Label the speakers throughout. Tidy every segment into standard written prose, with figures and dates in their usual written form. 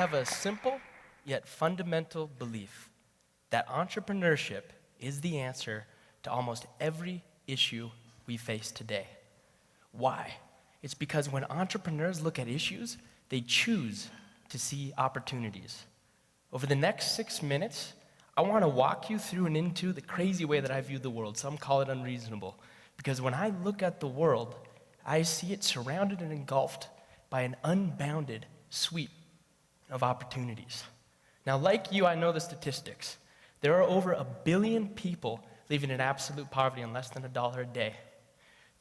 Speaker 1: have a simple yet fundamental belief that entrepreneurship is the answer to almost every issue we face today. Why? It's because when entrepreneurs look at issues, they choose to see opportunities. Over the next 6 minutes, I want to walk you through and into the crazy way that I view the world. Some call it unreasonable. Because when I look at the world, I see it surrounded and engulfed by an unbounded suite of opportunities. Now, like you, I know the statistics. There are over 1 billion people living in absolute poverty on less than $1 a day.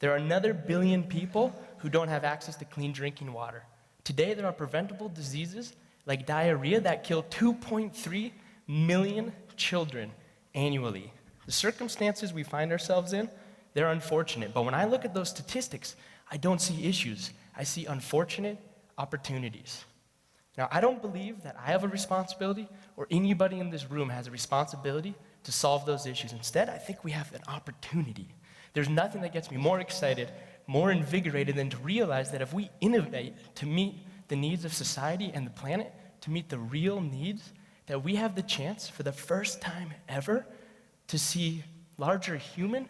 Speaker 1: There are another 1 billion people who don't have access to clean drinking water. Today, there are preventable diseases like diarrhea that kill 2.3 million children annually. The circumstances we find ourselves in, they're unfortunate. But when I look at those statistics, I don't see issues. I see unfortunate opportunities. Now, I don't believe that I have a responsibility or anybody in this room has a responsibility to solve those issues. Instead, I think we have an opportunity. There's nothing that gets me more excited, more invigorated than to realize that if we innovate to meet the needs of society and the planet, to meet the real needs, that we have the chance for the first time ever to see larger human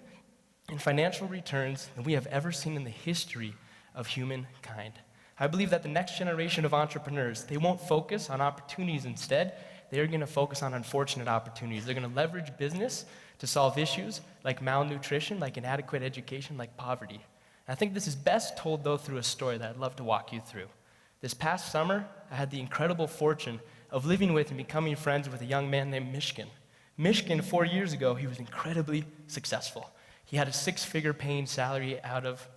Speaker 1: and financial returns than we have ever seen in the history of humankind. I believe that the next generation of entrepreneurs, they won't focus on opportunities. Instead, they're going to focus on unfortunate opportunities. They're going to leverage business to solve issues like malnutrition, like inadequate education, like poverty. And I think this is best told, though, through a story that I'd love to walk you through. This past summer, I had the incredible fortune of living with and becoming friends with a young man named Mishkin. Mishkin, 4 years ago, he was incredibly successful. He had a 6-figure paying salary out of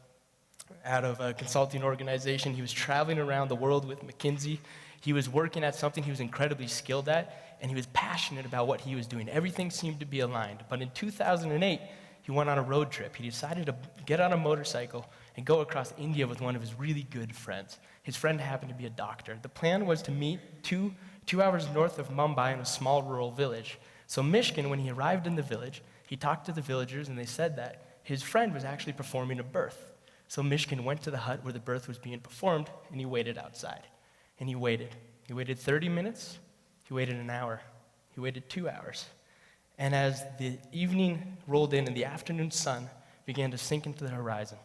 Speaker 1: a consulting organization. He was traveling around the world with McKinsey. He was working at something he was incredibly skilled at, and he was passionate about what he was doing. Everything seemed to be aligned. But in 2008, he went on a road trip. He decided to get on a motorcycle and go across India with one of his really good friends. His friend happened to be a doctor. The plan was to meet two hours north of Mumbai in a small rural village. So Mishkin, when he arrived in the village, he talked to the villagers, and they said that his friend was actually performing a birth. So Mishkin went to the hut where the birth was being performed, and he waited outside. And he waited. He waited 30 minutes. He waited an hour. He waited 2 hours. And as the evening rolled in and the afternoon sun began to sink into the horizon,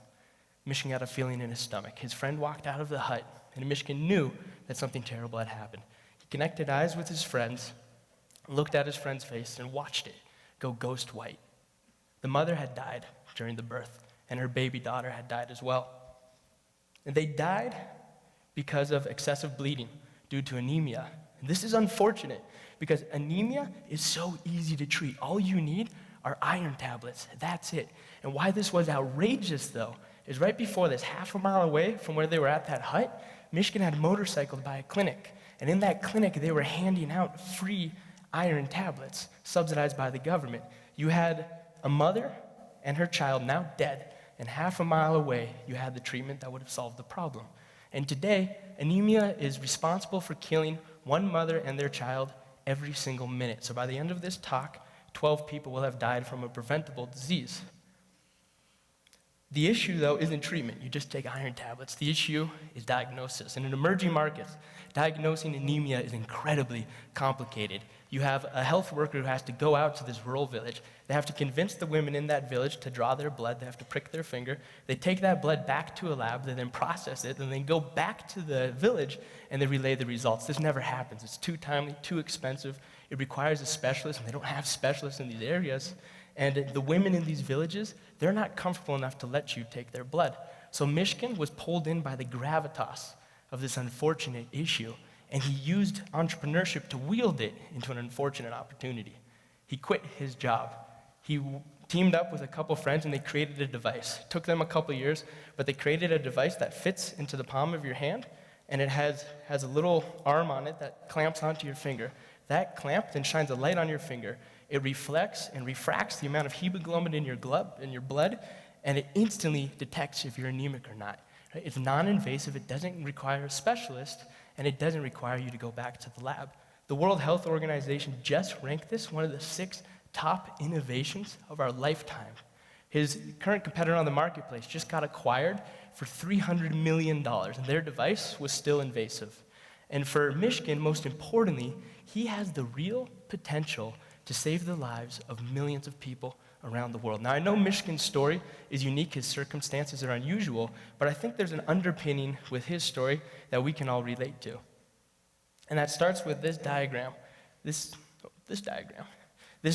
Speaker 1: Mishkin got a feeling in his stomach. His friend walked out of the hut, and Mishkin knew that something terrible had happened. He connected eyes with his friends, looked at his friend's face, and watched it go ghost white. The mother had died during the birth, and her baby daughter had died as well. And they died because of excessive bleeding due to anemia. And this is unfortunate because anemia is so easy to treat. All you need are iron tablets. That's it. And why this was outrageous, though, is right before this, half a mile away from where they were at that hut, Mishkin had motorcycled by a clinic. And in that clinic, they were handing out free iron tablets subsidized by the government. You had a mother and her child now dead, and half a mile away, you had the treatment that would have solved the problem. And today, anemia is responsible for killing one mother and their child every single minute. So by the end of this talk, 12 people will have died from a preventable disease. The issue, though, isn't treatment. You just take iron tablets. The issue is diagnosis. And in emerging markets, diagnosing anemia is incredibly complicated. You have a health worker who has to go out to this rural village. They have to convince the women in that village to draw their blood. They have to prick their finger. They take that blood back to a lab. They then process it. Then they go back to the village, and they relay the results. This never happens. It's too timely, too expensive. It requires a specialist, and they don't have specialists in these areas. And the women in these villages, they're not comfortable enough to let you take their blood. So Mishkin was pulled in by the gravitas of this unfortunate issue, and he used entrepreneurship to wield it into an unfortunate opportunity. He quit his job. He teamed up with a couple friends, and they created a device. It took them a couple years, but they created a device that fits into the palm of your hand, and it has a little arm on it that clamps onto your finger. That clamp then shines a light on your finger. It reflects and refracts the amount of hemoglobin in your blood, and it instantly detects if you're anemic or not. Right? It's non-invasive, it doesn't require a specialist, and it doesn't require you to go back to the lab. The World Health Organization just ranked this one of the 6 top innovations of our lifetime. His current competitor on the marketplace just got acquired for $300 million, and their device was still invasive. And for Michigan, most importantly, he has the real potential to save the lives of millions of people around the world. Now, I know Michigan's story is unique, his circumstances are unusual, but I think there's an underpinning with his story that we can all relate to. And that starts with this diagram. This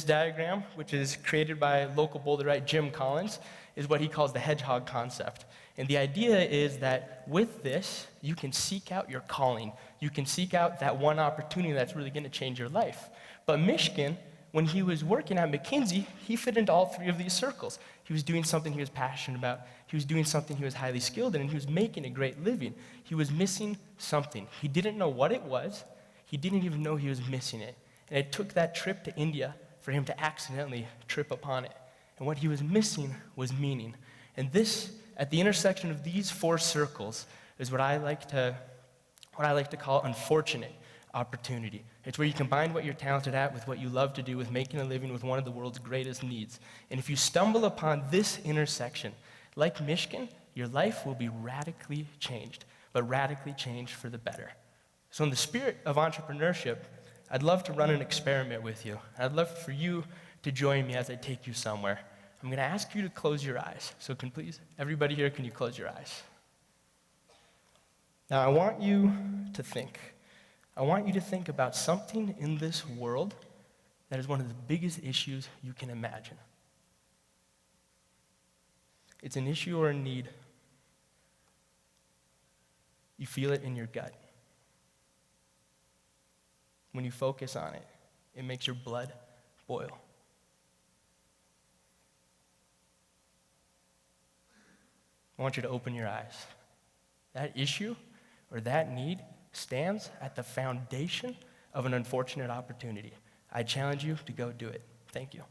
Speaker 1: diagram, which is created by local Boulderite Jim Collins, is what he calls the hedgehog concept. And the idea is that with this, you can seek out your calling. You can seek out that one opportunity that's really going to change your life. But Michigan, when he was working at McKinsey, he fit into all three of these circles. He was doing something he was passionate about. He was doing something he was highly skilled in, and he was making a great living. He was missing something. He didn't know what it was. He didn't even know he was missing it. And it took that trip to India for him to accidentally trip upon it. And what he was missing was meaning. And this, at the intersection of these four circles, is what I like to call unfortunate opportunity. It's where you combine what you're talented at with what you love to do, with making a living with one of the world's greatest needs. And if you stumble upon this intersection, like Michigan, your life will be radically changed, but radically changed for the better. So in the spirit of entrepreneurship, I'd love to run an experiment with you. I'd love for you to join me as I take you somewhere. I'm going to ask you to close your eyes. So everybody here, can you close your eyes? Now I want you to think. I want you to think about something in this world that is one of the biggest issues you can imagine. It's an issue or a need. You feel it in your gut. When you focus on it, it makes your blood boil. I want you to open your eyes. That issue or that need stands at the foundation of an unfortunate opportunity. I challenge you to go do it. Thank you.